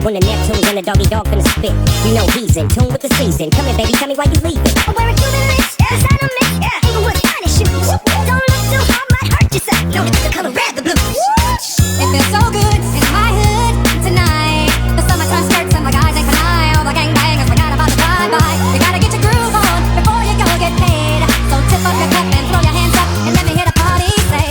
When the Neptune's and the doggy dog finna spit, you know he's in tune with the season. Come here, baby, tell me why you leaving. I'm wearing Cuban links, designer mix, Inglewood finest shoes. Don't look too hard, might hurt yourself. No, the color red, the blues. It feels so good in my hood tonight. The summertime skirts and the guys ain't can I. All the gangbangers forgot about the drive-by. You gotta get your groove on before you go get paid. So tip up your cup and throw your hands up and let me hear the party say.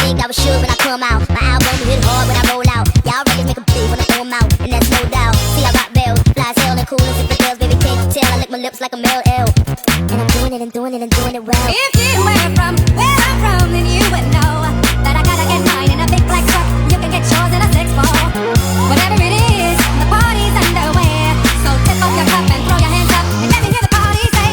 I was sure when I come out. My album hit hard when I roll out. Y'all records make 'em bleed when I throw 'em out, and that's no doubt. See, I rock bells, fly as hell and cool as if it does. Baby, can't you tell? I lick my lips like a male L. And I'm doing it and doing it and doing it well. If you were from where I'm from, then you would know that I gotta get mine in a big black truck. You can get yours in a 6-4. Whatever it is, the party's underway. So tip up your cup and throw your hands up and let me hear the party say.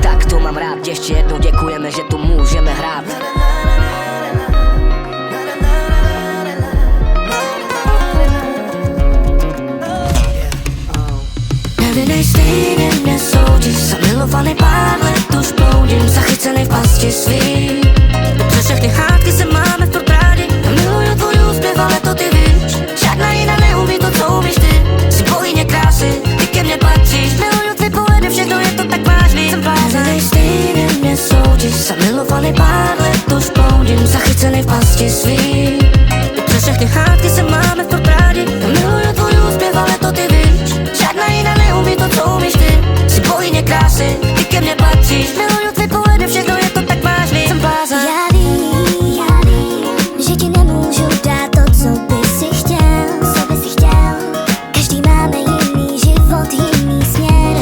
Tak to mám rád, ještě jednou děkujeme, že tu můžeme hrát. Nevinnej stejně mě soudí, zamilovaný pár let už bloudím, zachycený v pasti svý. Přes všechny hádky se máme v portrádi, já miluju tvůj úspěv, ale to ty víš. Žádná jiná neumí to, co umíš ty. Jsi bohyně krásy, ty ke mně patříš. Miluju tvé pohledy, všechno je to tak vážný. Jsem blázen, stejně mě soudí, zamilovaný pár let už bloudím, zachycený v pasti svý. Přes všechny hádky se máme v portrádi, já miluju tvůj úspěv, ale to ty víš. Žádná jiná neumí to, co umíš ty. Jsi bohyně krásy, ty ke mně patříš. Miluju tvé pohledy, všechno je to tak vážný. Jsem blázen. Já vím, že ti nemůžu dát to, co by si chtěl, Každý máme jiný život, jiný směr.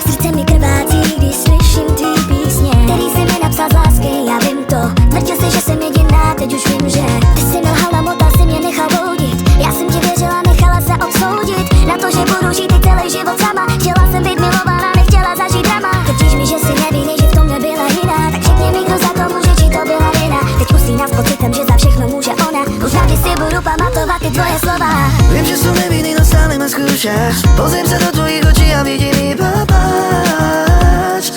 Srdce mi krvácí, když slyším tvý písně, který jsi mi napsal z lásky, já vím to. Tvrdil jsi, že jsem jediná, teď už vím, že ty jsi nelhal, namotal jsi mě, nechal voudit. Já jsem ti věřila, nechala se obsoudit na to, že budu žít i celý život sama. Chtěla jsem být milovaná, nechtěla zažít drama. čas. Pozriem sa do tvojich očí a vidím iba pláč.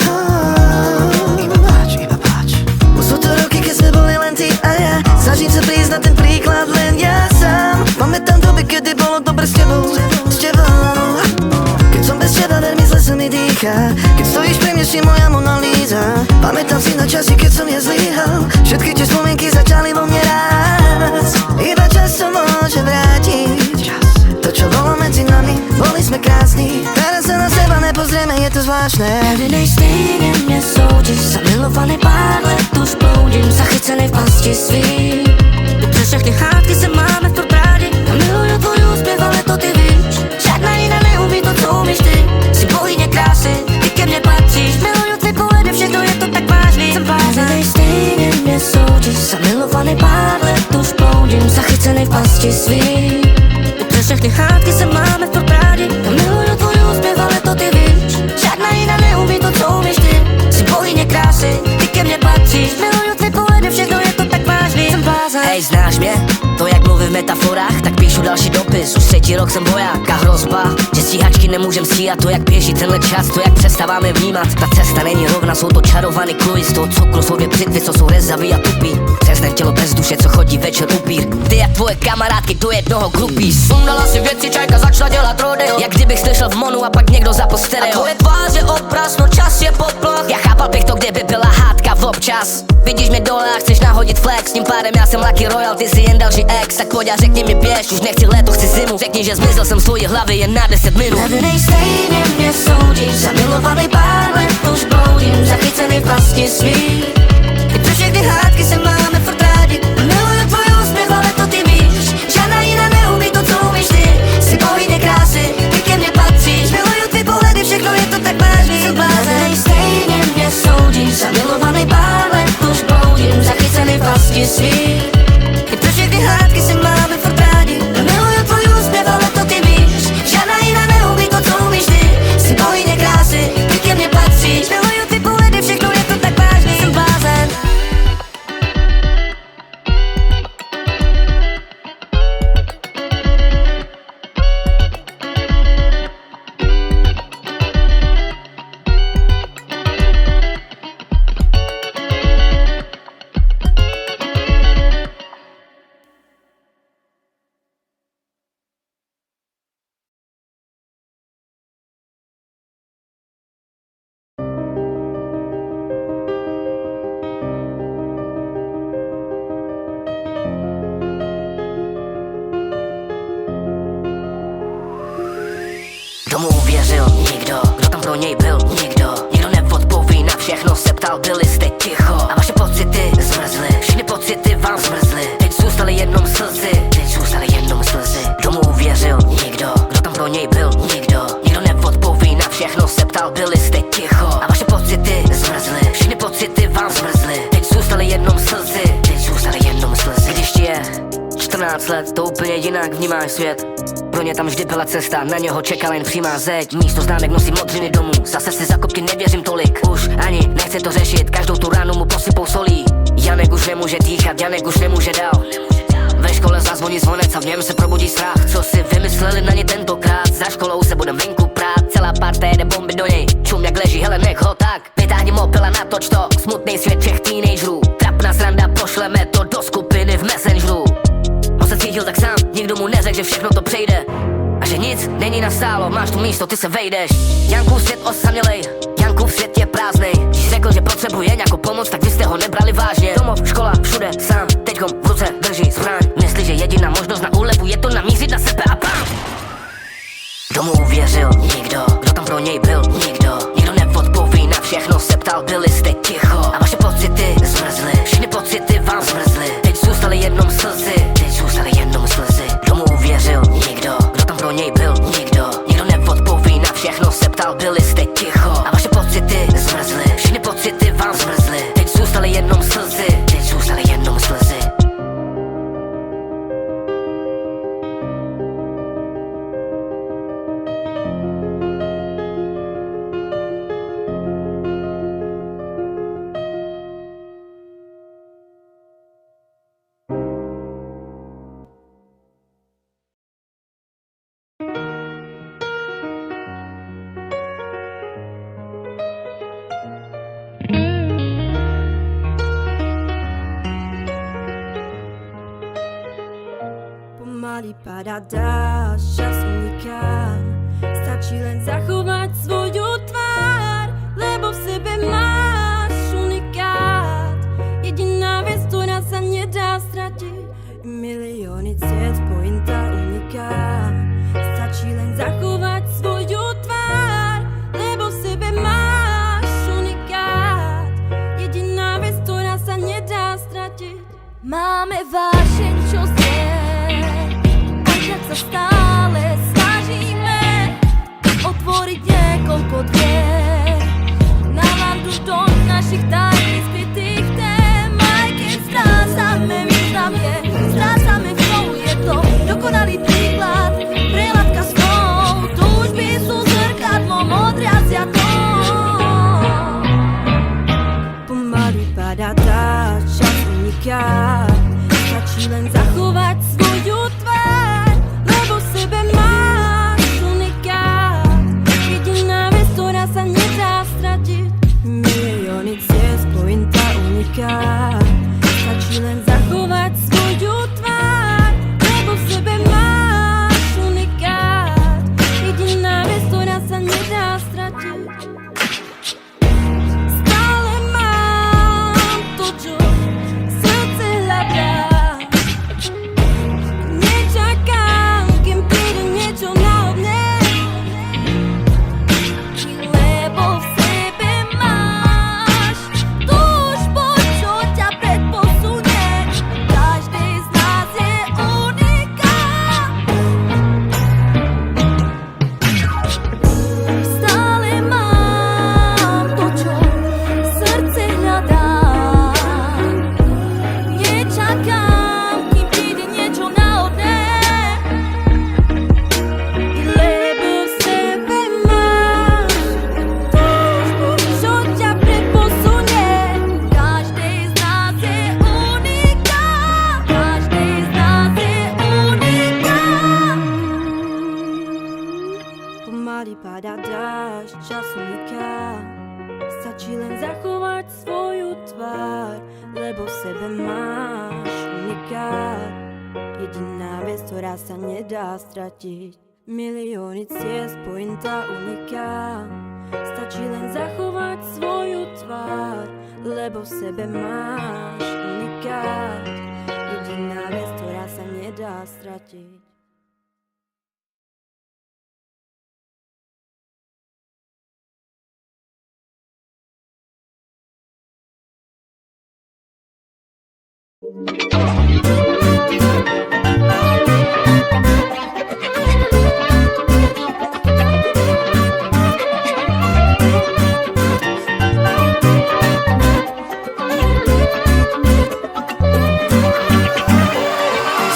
Iba pláč. Už sú to roky, keď sme boli len ty a ja. Snažím sa prísť na ten príklad len ja sám. Máme tam doby, kedy bolo dobre s tebou. Keď som bez teba, veľmi zle sa mi dýcha. Keď stojíš pri mne, si moja Mona Lisa. Pamätám si na časy, keď som nezlyhal. Všetky tie spomienky začali vo mne raz. Iba čas to môže vrátiť. To, čo bolo medzi nami, boli sme krásni. Teraz sa na seba nepozrieme, je to zvláštne. Každý stejne mne soudíš. Zamilovaný pár let už bloudím, zachycený v pasti svých. Přes všechny hádky se máme furt rádi. Já miluju tvůj úspěv, ale to ty víš. Žádná jiná neumí to, co umíš ty. Jsi bohyně krásy, ty ke mně patříš. Miluju tvý pohledy, všechno je to tak vážný. Jsem blázen, stejně mě soudíš. Zamilovaný pár let už bloudím, zachycený v pasti svých. Přes všechny hádky se máme furt rádi. Já miluju tvůj úspěv, ale to ty víš. Žádná jiná neumí to, co umíš ty. Jsi bohyně krásy, ty ke mně patříš. Miluju tvý pohledy, všechno je to tak vážný. Jsem blázen. Hej, znáš mě? To jak mluvím v metaforách, tak píšu další dopis. Už 3. rok jsem voják a hrozba, že stíhačky nemůžem stíhat. To jak běží tenhle čas, to jak přestáváme vnímat. Ta cesta není rovna, jsou to čarovaný kluji. Z toho cukru jsou 2 břitvy, co jsou rezavý a tupí. Přesné tělo bez duše, co chodí večer upír. Ty a tvoje kamarádky do jednoho grupí. Sundala si věci, čajka začala dělat rodeo. Jak kdybych slyšel v monu a pak někdo za stereo. A tvoje tváře obraz, no čas je poplach. Já chápal bych to, kdyby byla hádka v občas. Vidíš mě dole a chceš nahodit flex. Tím pádem já jsem Lucky Royal, ty si jen další ex. Tak pojď a řekni mi běž, už nechci léto, chci zimu. Řekni, že zmizel jsem svojí hlavy jen na 10 minut. Levnej stejně mě soudíš. Zamilovaný pár let už bloudím, zachycený v pasti svých. I přes všechny hádky se máme furt rádi. Miluju tvůj úspěv, ale to ty víš. Žádná jiná neumí to, co umíš ty. Jsi bohyně krásy, ty ke mně patříš. Miluju tvý pohledy, všechno je to tak vážný. Jsem blázen, stejně mě soudíš. Zamilovaný pár let už bloudím, zachycený v pasti svých. I přes všechny hádky se máme furt rádi. Miluju tvůj úspěv, ale to ty víš. Žádná jiná neumí to, co umíš ty. Jsi bohyně krásy, ty ke mně patříš. Miluju tvý pohledy, všechno je to tak vážný. Jsem blázen. Tomu uvěřil nikdo, kdo tam pro něj byl nikdo. Nikdo neodpoví na všechno, se ptal, byli jste ticho. A vaše pocity zmrzly, všechny pocity vám zmrzly. Teď zůstaly jenom slzy, Tomu uvěřil nikdo, kdo tam pro něj byl nikdo. Nikdo neodpoví na všechno, se ptal, byli jste ticho. A vaše pocity zmrzly, všechny pocity vám zmrzly. Teď zůstaly jenom slzy, Když ti je 14 let, to úplně jinak vnímáš svět. Pro ně tam vždy byla cesta, na něho čekala jen přímá zeď. Místo známek nosí modřiny domů, zase si za kopky nevěřím tolik. Už ani nechce to řešit, každou tu ránu mu posypou solí. Janek už nemůže dýchat, Janek už nemůže dál. Ve škole zazvoní zvonec a v něm se probudí strach. Co si vymysleli na ně tentokrát, za školou se budem venku prát. Celá parta jede bomby do něj, čum jak leží, hele nech ho tak. Vytáhni mobil a natoč to, smutný svět všech teenagerů. Trapná sranda, pošleme to do skupiny v Messengeru. On se cítil tak sám, nikdo mu neřekl, že všechno to přejde. A že nic není nastálo, máš tu místo, ty se vejdeš. Jankův svět osamělej, Jankův svět je prázdnej. Když řekl, že potřebuje nějakou pomoc, tak vy jste ho nebrali vážně. Domov, škola, všude, sám, teďkom v ruce drží zbraň. Myslí, že jediná možnost na úlevu je to namířit na sebe a pán. Tomu uvěřil nikdo, kdo tam pro něj byl nikdo. Nikdo neodpoví na všechno, se ptal, byli jste ticho. A vaše pocity zmrzly, všechny pocity vám zmrzly. Teď zůstaly jenom slzy, Tomu uvěřil nikdo, kdo tam pro něj byl nikdo. Nikdo neodpoví na všechno, se ptal, byli jste ticho. A vaše pocity zmrzly, všechny pocity vám zmrzly. Teď zůstaly jenom slzy, padá dážď, čas uniká. Stačí len zachovať svoju tvár, lebo v sebe máš unikát. Jediná vec, ktorá sa nedá stratiť, milióny ciest, pointa uniká. Stačí len zachovať svoju tvár, lebo v sebe máš unikát. Jediná vec, ktorá sa nedá stratiť. Máme vášeň, čo znie, aj tak sa stále snažíme otvoriť niekoľko dvier na vandu do našich tajných skrytých tém. Aj keď strácame významie, strácame flow, je to dokonalý príklad. Preladka snov, túžby sú zrkadlom odrazia to. Pomaly padá dážď, čas uniká. Stačí len zachovať svoju tvár, lebo v sebe máš unikát. Jediná vec, ktorá sa nedá stratiť, milióny ciest, pointa uniká. Stačí len zachovať svoju tvár, lebo v sebe máš unikát. Jediná vec, ktorá sa nedá stratiť. Stále mám to, čo srdce hľadá. Nečakám, kým príde niečo náhodné, Lebo v sebe máš túžbu, čo ťa predposunie. Každý z nás je unikát. Stále mám to, čo srdce hľadá. Nečakám, kým príde niečo náhodné, lebo v sebe máš túžbu, čo ťa predposunie. každý z nás je unikát. Každý z nás je unikát. Pomaly padá dážď, čas uniká. Stačí len zachovať svoju tvár, lebo v sebe máš unikát. Jediná vec, ktorá sa nedá stratiť, milióny ciest, pointa uniká. Stačí len zachovať svoju tvár, lebo v sebe máš unikát. Jediná vec, ktorá sa nedá stratiť.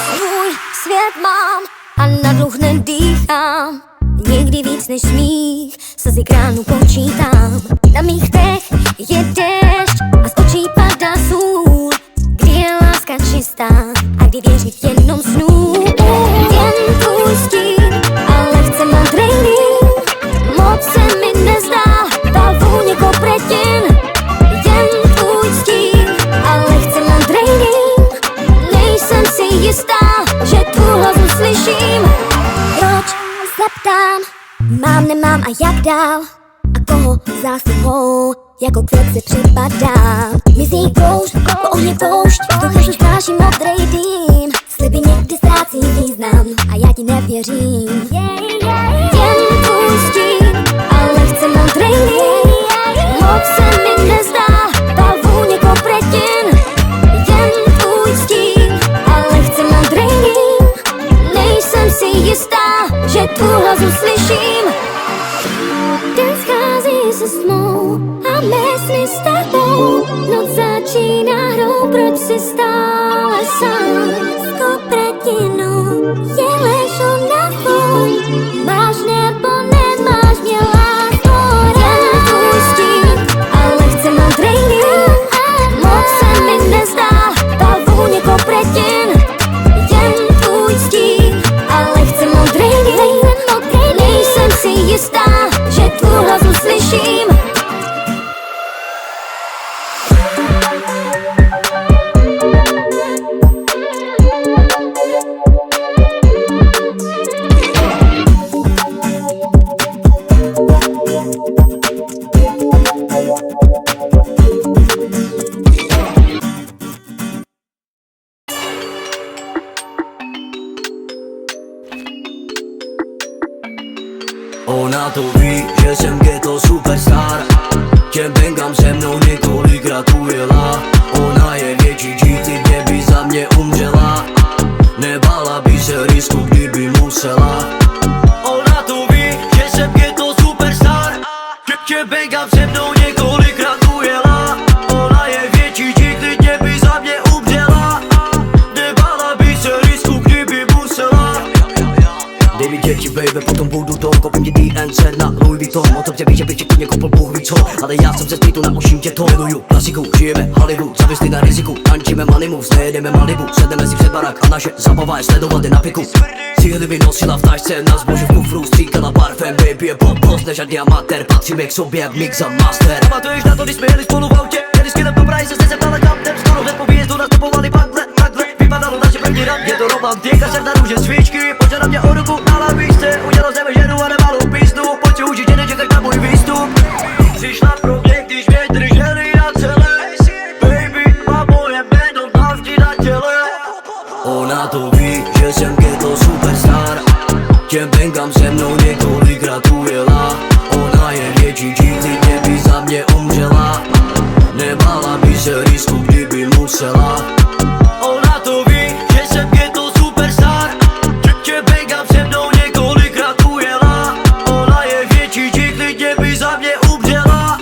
Svůj svět mám a na dluh nedýchám. Někdy víc než smích, slzy kránu počítám. Na mých dech je déšť a z očí padá sůl. Kdy je láska čistá a kdy věřit jenom snů. Jen tvůj stín, ale chce modrej lín. Moc se mi nezdá, ta vůně kopretin. Jen tvůj stín, ale chce modrej lín. Nejsem si jistá, že tvůj hlas uslyším. Proč se ptám, mám, nemám a jak dál? A koho zásluhou, jako květ se připadám. Mizí kouř, po ohni poušť, vzduchem stráží modrej dým. Sliby někdy ztrácí význam a já ti nevěřím. Jen tvůj stín, ale chce modrej lín. Moc se mi nezdá, ta vůně kopretin. Jen tvůj stín, ale chce modrej lín. Nejsem si jistá, že tvůj hlas uslyším. Den schází se s tmou a mé sny s tebou. Noc začíná hrou, proč si stále sám? S kopretinou je ležou na tvou. Máš nebo nemáš mě lásko rád. Tvůj stín, ale chce modrej lín. Moc se mi nezdá, ta vůně kopretin. Jen tvůj stín, ale chce modrej lín. Nejsem si jistá, že tvůj hlas uslyším. to ví, že jsem ghetto superstar. Těm bengám se mnou několikrát ujela. Ona je větší G, klidně by za mě umřela. Nebála by se risku, kdyby musela. Ona to ví, že jsem ghetto superstar. Těm bengám se mnou několikrát ujela. Ona je větší G, klidně by za mě umřela. Nebála by se risku, kdyby musela. Dej mi děti, baby, potom budu to. Kopím ti DNC na Louis Vuitton. O tobě víš, že bych ti klidně koupil Bůh ví co. Ale já jsem ze streetu, naučím tě to. Miluju klasiku, žijeme Hollywood, závislí na riziku. Tančíme Malimus, nejedeme Malibu. Sedeme si před barák a naše zabava je sledovat je na piku. Cíly by nosila v tašce, na zbože v kufru. Stříkala parfém, baby je popost, nežádný amatér. Patříme k sobě jak mix a master. Pamatuješ na to, když jsme jeli spolu v autě? Jeli skvělem do Prahy, se zeptala kam jdem. Skoro hned po výjezdu nastupovali takhle. Vypadalo naše první rap, je to romantika. Černá růže svíčky, pojď na mě o ruku na lavičce. Udělal jsem ženu a nemalou písnu. Pojď si určitě nečekaj na můj výstup. Přišla pro mě, když mě drželi na celé. Baby, má moje jméno navždy na těle. Ona to ví, že jsem ghetto superstar. Těm bengám se mnou několikrát ujela. Ona je větší G, klidně by za mě umřela. Nebála by se risku, kdyby musela. Ona to ví, že jsem ghetto superstar. Těm bengám se mnou několikrát ujela. Ona je větší G, klidně by za mě umřela.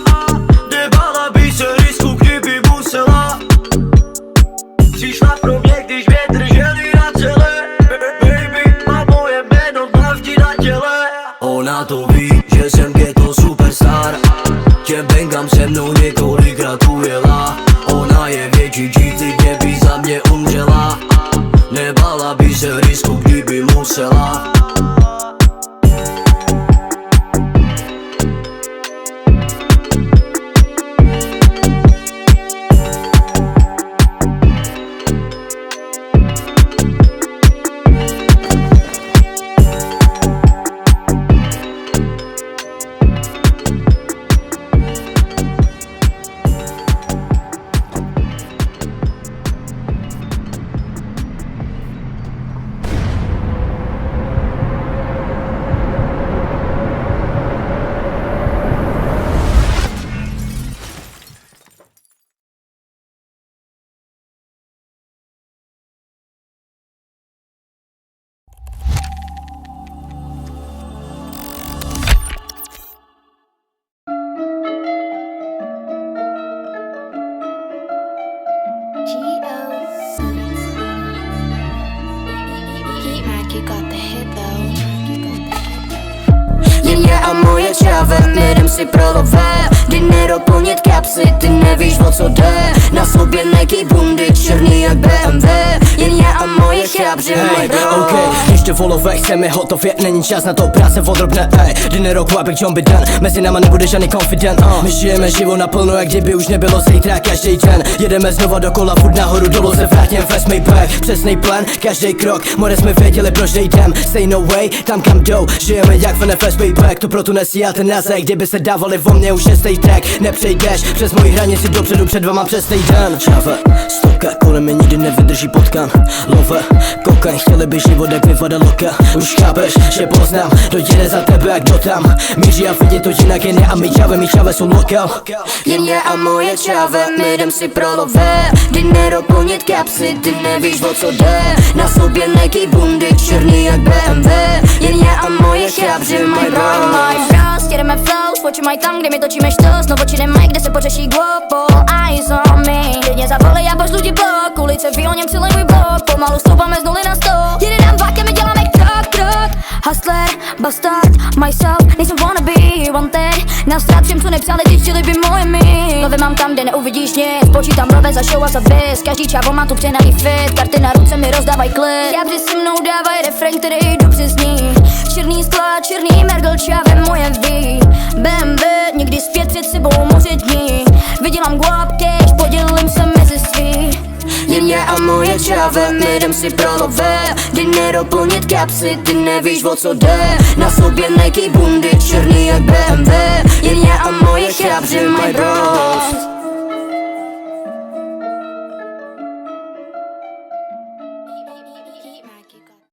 Nebála by se risku, kdyby musela. Přišla pro mě, když mě drželi na celé. Baby, má moje jméno navždy na těle. Ona to ví, že jsem ghetto superstar. Těm bengám se mnou několikrát ujela. Ona je větší G, klidně by za mě umřela. Nebála by se risku, kdyby musela. Jen já a moje čávem, jedem si pro lové. Dinero plnit kapsy, ty nevíš o co jde. Na sobě Nike bundy, černý jak BMW. Jen já a moje chábři, můj bro. OK, ještě volové, chceme hotově, není čas na to práce odrobné. Dinero, kvapek, John Biden, mezi náma nebude žádný confident. My žijeme život naplno, jak kdyby už nebylo zítra každý den. Jedeme znova dokola, furt nahoru, dolů se vrátím, fast my back. Přesnej plán, každý krok, more jsme věděli proč nejdem. Say no way, tam kam jdou, žijeme jak v fast way back. To proto nesí alternace, kdyby se dávali vo mně už 6. track. Nepřejdeš přes moji hranici dopředu, před vama přes týden. Čave, stopka, kolem mě nikdy nevydrží potkan. Love, kokain, chtěli by život jak vyvada loka. Už chápeš, že poznám, dojde za tebe jak kdo tam. Míří a vidí to jinak jen a my čave jsou lokal. Jen já a moje čave, my jdem si pro lové. Dinero plnit kapsy, ty nevíš o co jde. Na sobě Nike bundy, černý jak BMW. Jen já a moje chábři, my bro. Frost, jedeme flow, spoči mají tam, kde my točíme štos. No oči nemají, kde se pořeší global. Eyes on me, klidně zavolej a pošlu ti blok. Ulice ví o něm celý můj blok. Pomalu stoupáme z nuly na 100. Jede nám vlak a my děláme krok. Hustler, bastard, myself, nejsem wannabe, wanted. Nastrát všem, co nepsali, ty chtěli by moje my. Love mám tam, kde neuvidíš nic. Počítám rove za show a za biz. Každý čávo má tu přenaný fit. Karty na ruce mi rozdávaj klid. Chábři se mnou dávaj refrén, který dobře zní. Černý skla, černý mergel, čáve moje ví. BMW, někdy zpět před sebou moře dní. Vydělám guap cash, podělím se mezi svý. Jen já a moje čáve, my jdem si pro lové. Dinero plnit kapsy, ty nevíš o co jde. Na sobě Nike bundy, černý jak BMW.